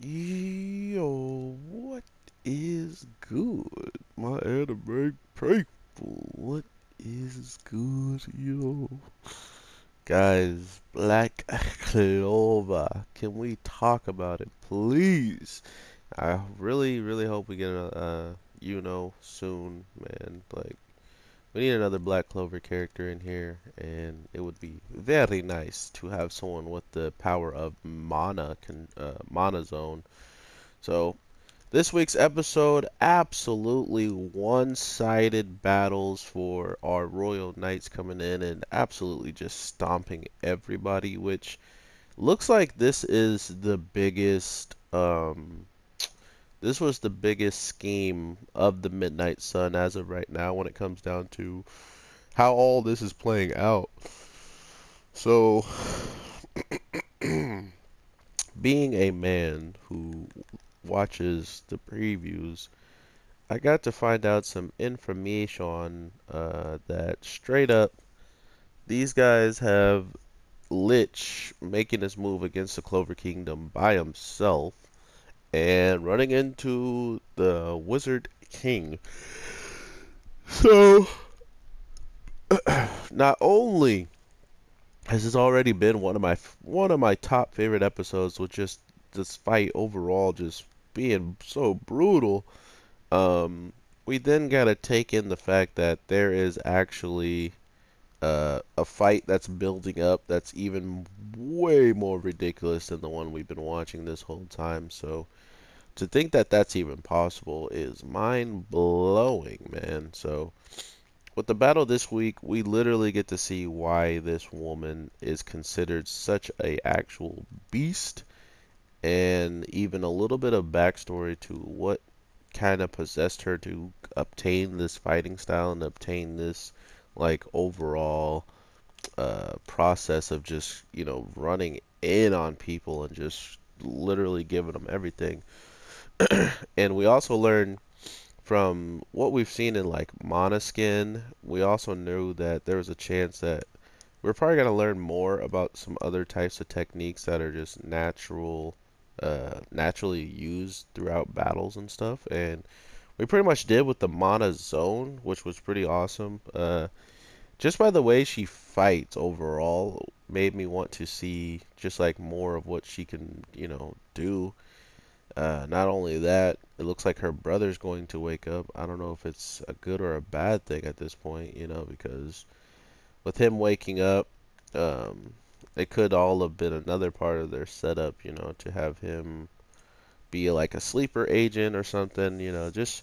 Yo, what is good? My anime faithful. What is good, yo? Guys, Black Clover. Can we talk about it, please? I really hope we get soon, man. Like, we need another Black Clover character in here, and it would be very nice to have someone with the power of mana zone. So, this week's episode, absolutely one-sided battles for our Royal Knights coming in and absolutely just stomping everybody, which looks like this was the biggest scheme of the Midnight Sun as of right now when it comes down to how all this is playing out. So, being a man who watches the previews, I got to find out some information that straight up these guys have Lich making his move against the Clover Kingdom by himself and running into the Wizard King. So, not only has this already been one of my top favorite episodes with just this fight overall just being so brutal. We then gotta take in the fact that there is actually a fight that's building up that's even way more ridiculous than the one we've been watching this whole time. So to think that that's even possible is mind blowing, man. So with the battle this week, we literally get to see why this woman is considered such a actual beast, and even a little bit of backstory to what kind of possessed her to obtain this fighting style and obtain this like overall process of just running in on people and just literally giving them everything. And we also learn from what we've seen in like Monoskin, we also knew that there was a chance that we're probably going to learn more about some other types of techniques that are just naturally used throughout battles and stuff. And we pretty much did with the Mana Zone, which was pretty awesome. Just by the way she fights overall made me want to see just like more of what she can, do. Not only that, it looks like her brother's going to wake up. I don't know if it's a good or a bad thing at this point, because with him waking up, um, it could all have been another part of their setup, to have him be like a sleeper agent or something, just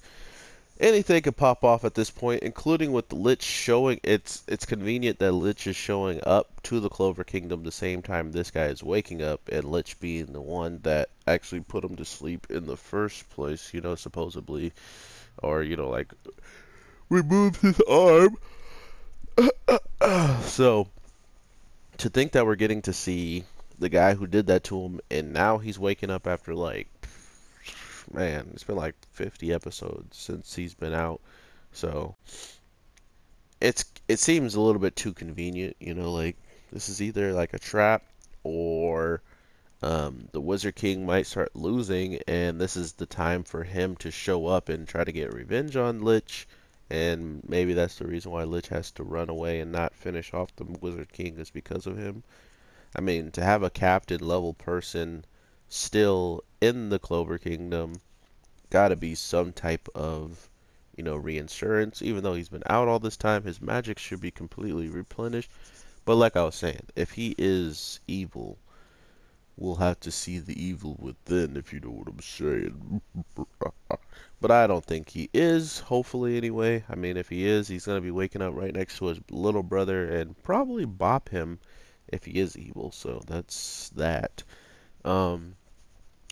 anything could pop off at this point, including with Lich showing. It's convenient that Lich is showing up to the Clover Kingdom the same time this guy is waking up, and Lich being the one that actually put him to sleep in the first place, supposedly, or like removed his arm. So to think that we're getting to see the guy who did that to him, and now he's waking up after like, man, it's been like 50 episodes since he's been out. So it seems a little bit too convenient, like this is either like a trap or the Wizard King might start losing, and this is the time for him to show up and try to get revenge on Lich. And maybe that's the reason why Lich has to run away and not finish off the Wizard King is because of him. I mean, to have a captain level person still in the Clover Kingdom, gotta be some type of, reinsurance. Even though he's been out all this time, his magic should be completely replenished. But like I was saying, if he is evil, we'll have to see the evil within, if you know what I'm saying. But I don't think he is, hopefully anyway. I mean, if he is, he's going to be waking up right next to his little brother and probably bop him if he is evil. So that's that. Um,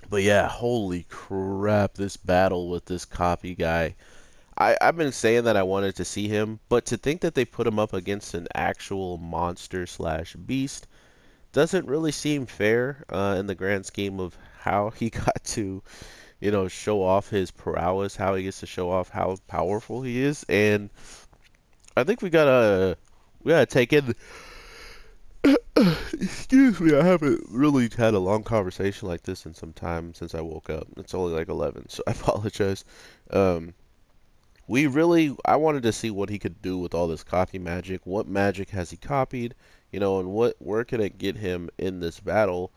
but yeah, holy crap, this battle with this copy guy. I've been saying that I wanted to see him, but to think that they put him up against an actual monster slash beast doesn't really seem fair in the grand scheme of how he got to, show off his prowess, how he gets to show off how powerful he is. And I think we gotta take in Excuse me, I haven't really had a long conversation like this in some time since I woke up. It's only like 11, so I apologize. Um, I wanted to see what he could do with all this copy magic. What magic has he copied? And where can it get him in this battle?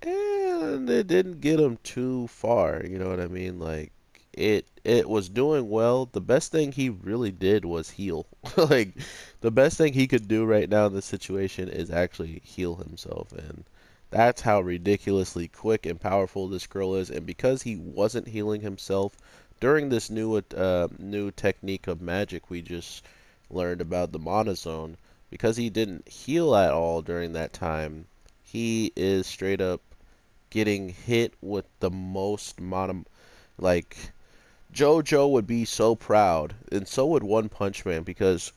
And it didn't get him too far, you know what I mean? Like it was doing well. The best thing he really did was heal. Like the best thing he could do right now in this situation is actually heal himself, and that's how ridiculously quick and powerful this girl is. And because he wasn't healing himself during this new technique of magic we just learned about, the monozone, because he didn't heal at all during that time, he is straight up getting hit with the most mono. Like JoJo would be so proud, and so would One Punch Man, because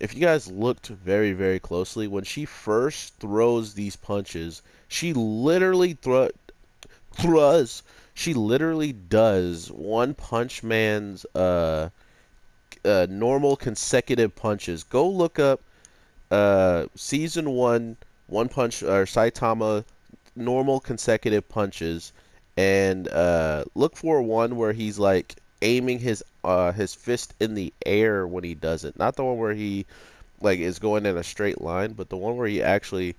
if you guys looked very, very closely, when she first throws these punches, she literally throws. She literally does One Punch Man's normal consecutive punches. Go look up season one, One Punch or Saitama normal consecutive punches, and look for one where he's like aiming his fist in the air when he does it. Not the one where he like is going in a straight line, but the one where he actually,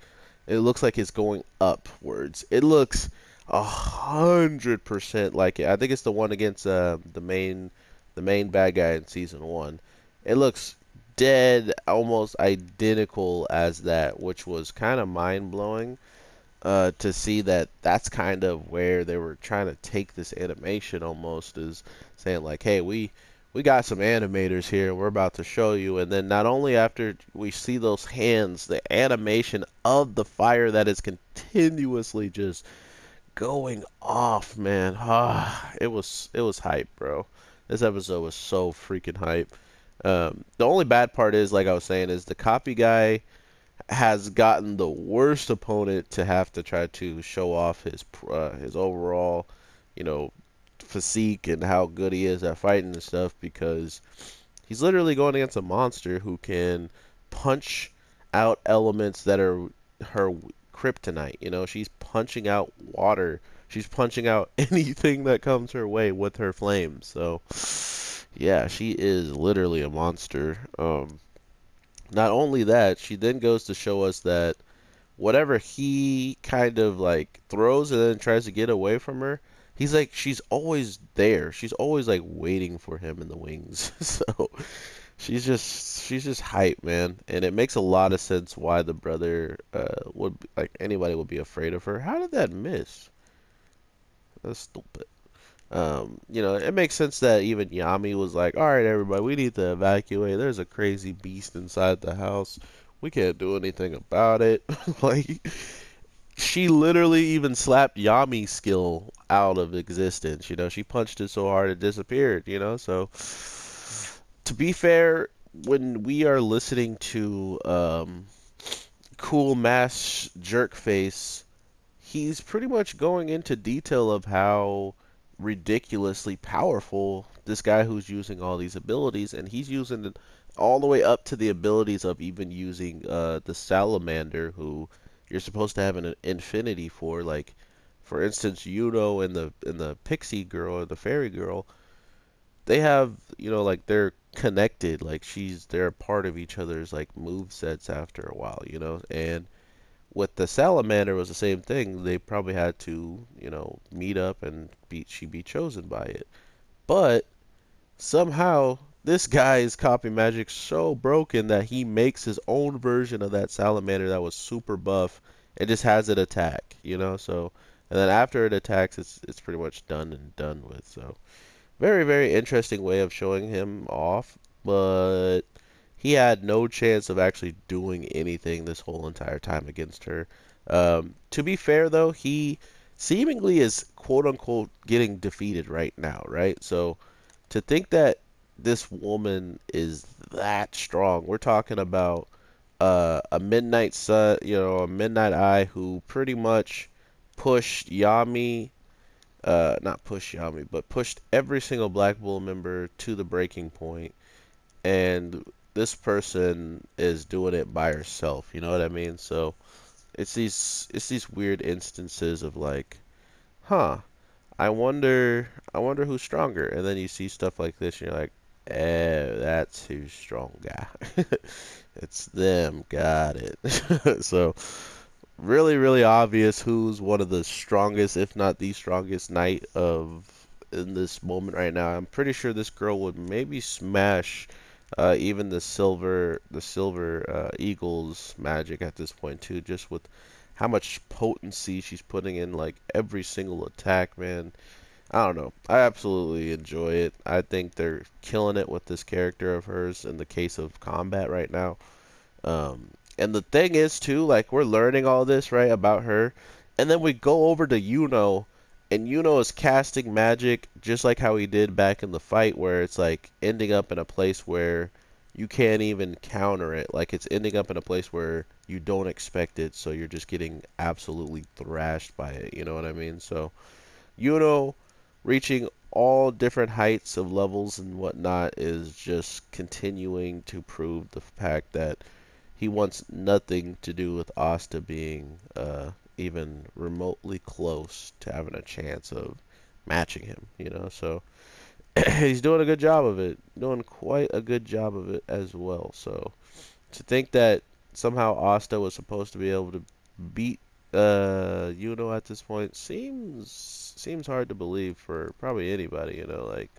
it looks like it's going upwards. It looks 100% like it. I think it's the one against the main bad guy in season one. It looks dead almost identical as that, which was kind of mind blowing to see that that's kind of where they were trying to take this animation, almost is saying like, hey, we got some animators here and we're about to show you. And then not only after we see those hands, the animation of the fire that is continuously just going off, man. It was hype, bro. This episode was so freaking hype. The only bad part is, like I was saying, is the copy guy has gotten the worst opponent to have to try to show off his overall, you know, physique and how good he is at fighting and stuff, because he's literally going against a monster who can punch out elements that are her kryptonite. She's punching out water. She's punching out anything that comes her way with her flames. So, yeah, she is literally a monster. Not only that, she then goes to show us that whatever he kind of like throws and then tries to get away from her, she's always there. She's always like waiting for him in the wings. So she's just hype, man, and it makes a lot of sense why the brother would like anybody would be afraid of her. How did that miss? That's stupid. It makes sense that even Yami was like, all right, everybody, we need to evacuate. There's a crazy beast inside the house. We can't do anything about it. Like, she literally even slapped Yami's skill out of existence. She punched it so hard it disappeared, So, to be fair, when we are listening to Cool Mass Jerkface, he's pretty much going into detail of how ridiculously powerful this guy who's using all these abilities, and he's using it all the way up to the abilities of even using the salamander, who you're supposed to have an infinity for. Like, for instance, Yuno and the pixie girl or the fairy girl, they have, like, they're connected. Like, they're a part of each other's like move sets after a while, and with the salamander was the same thing. They probably had to, meet up and she be chosen by it. But somehow this guy's copy magic so broken that he makes his own version of that salamander that was super buff and just has it attack, So, and then after it attacks, it's pretty much done and done with. So, very, very interesting way of showing him off, but he had no chance of actually doing anything this whole entire time against her. To be fair, though, he seemingly is quote unquote getting defeated right now, right? So to think that this woman is that strong, we're talking about a Midnight Sun, a Midnight Eye who pretty much pushed Yami, not pushed Yami, but pushed every single Black Bull member to the breaking point, and this person is doing it by herself. You know what I mean? So it's these weird instances of like, huh, I wonder who's stronger. And then you see stuff like this, and you're like, that's who's strong guy. It's them. Got it. So really, really obvious who's one of the strongest, if not the strongest knight of in this moment right now. I'm pretty sure this girl would maybe smash even the silver eagles magic at this point too, just with how much potency she's putting in like every single attack, man. I don't know. I absolutely enjoy it. I think they're killing it with this character of hers in the case of combat right now. And the thing is too, like we're learning all this right about her, and then we go over to Yuno, and Yuno is casting magic just like how he did back in the fight, where it's like ending up in a place where you can't even counter it. Like it's ending up in a place where you don't expect it, so you're just getting absolutely thrashed by it. You know what I mean? So Yuno reaching all different heights of levels and whatnot is just continuing to prove the fact that he wants nothing to do with Asta being even remotely close to having a chance of matching him, you know. So he's doing a good job of it, doing quite a good job of it as well. So to think that somehow Asta was supposed to be able to beat Yuno at this point seems hard to believe for probably anybody, you know. Like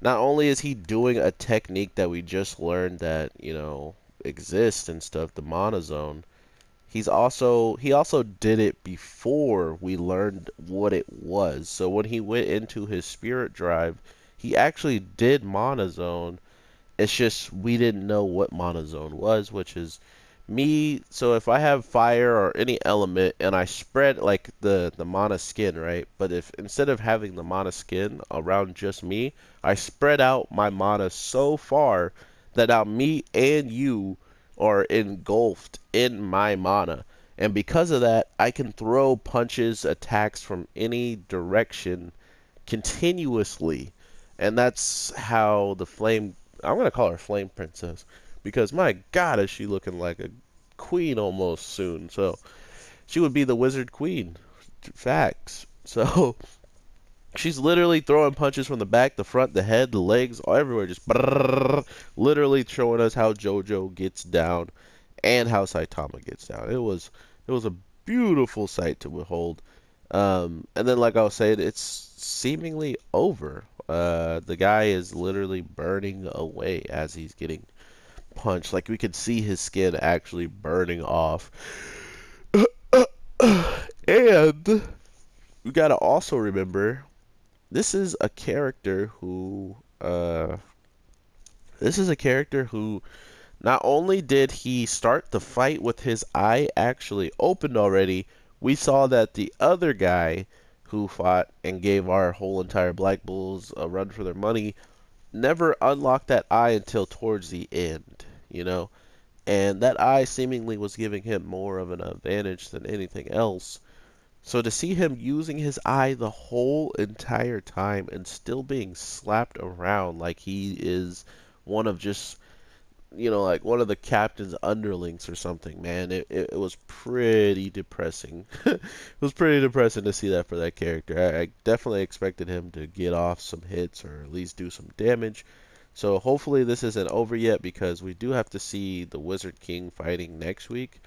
not only is he doing a technique that we just learned that, you know, exists and stuff, the mana zone, he also did it before we learned what it was. So when he went into his spirit drive, he actually did mana zone. It's just we didn't know what mana zone was, which is me. So if I have fire or any element and I spread like the mana skin, right? But if instead of having the mana skin around just me, I spread out my mana so far that now me and you are engulfed in my mana. And because of that, I can throw punches, attacks from any direction continuously. And that's how the flame, I'm going to call her Flame Princess, because my God, is she looking like a queen almost soon. So she would be the Wizard Queen. Facts. So she's literally throwing punches from the back, the front, the head, the legs, all everywhere, just brrrr, literally showing us how JoJo gets down and how Saitama gets down. It was a beautiful sight to behold. And then, like I was saying, it's seemingly over. The guy is literally burning away as he's getting punched. Like we could see his skin actually burning off. And we gotta also remember this is a character who not only did he start the fight with his eye actually opened already, we saw that the other guy who fought and gave our whole entire Black Bulls a run for their money never unlocked that eye until towards the end, you know? And that eye seemingly was giving him more of an advantage than anything else. So to see him using his eye the whole entire time and still being slapped around like he is one of just, you know, like one of the captain's underlings or something, man, it was pretty depressing. It was pretty depressing to see that for that character. I definitely expected him to get off some hits or at least do some damage. So hopefully this isn't over yet because we do have to see the Wizard King fighting next week.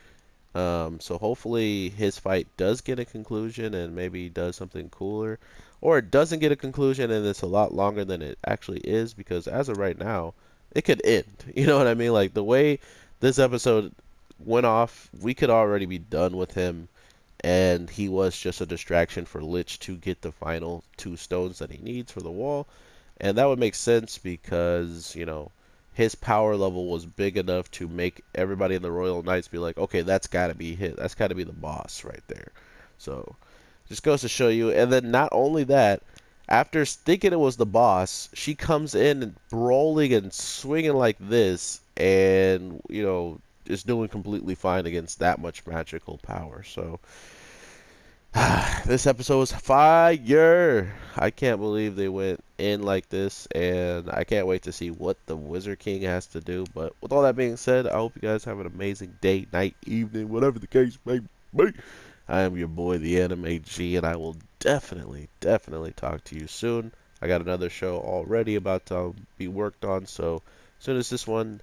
So hopefully his fight does get a conclusion and maybe does something cooler, or it doesn't get a conclusion and it's a lot longer than it actually is because as of right now, it could end. You know what I mean? Like the way this episode went off, we could already be done with him, and he was just a distraction for Lich to get the final 2 stones that he needs for the wall, and that would make sense because, you know, his power level was big enough to make everybody in the Royal Knights be like, okay, that's got to be hit. That's got to be the boss right there. So, just goes to show you. And then not only that, after thinking it was the boss, she comes in and brawling and swinging like this, and, you know, just doing completely fine against that much magical power. So, This episode was fire. I can't believe they went in like this, and I can't wait to see what the Wizard King has to do. But with all that being said, I hope you guys have an amazing day, night, evening, whatever the case may be. I am your boy, the Anime G, and I will definitely talk to you soon. I got another show already about to be worked on, so as soon as this one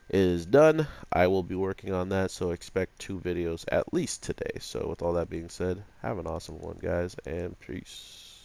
is done, I will be working on that, so expect 2 videos at least today. So with all that being said, have an awesome one, guys, and peace.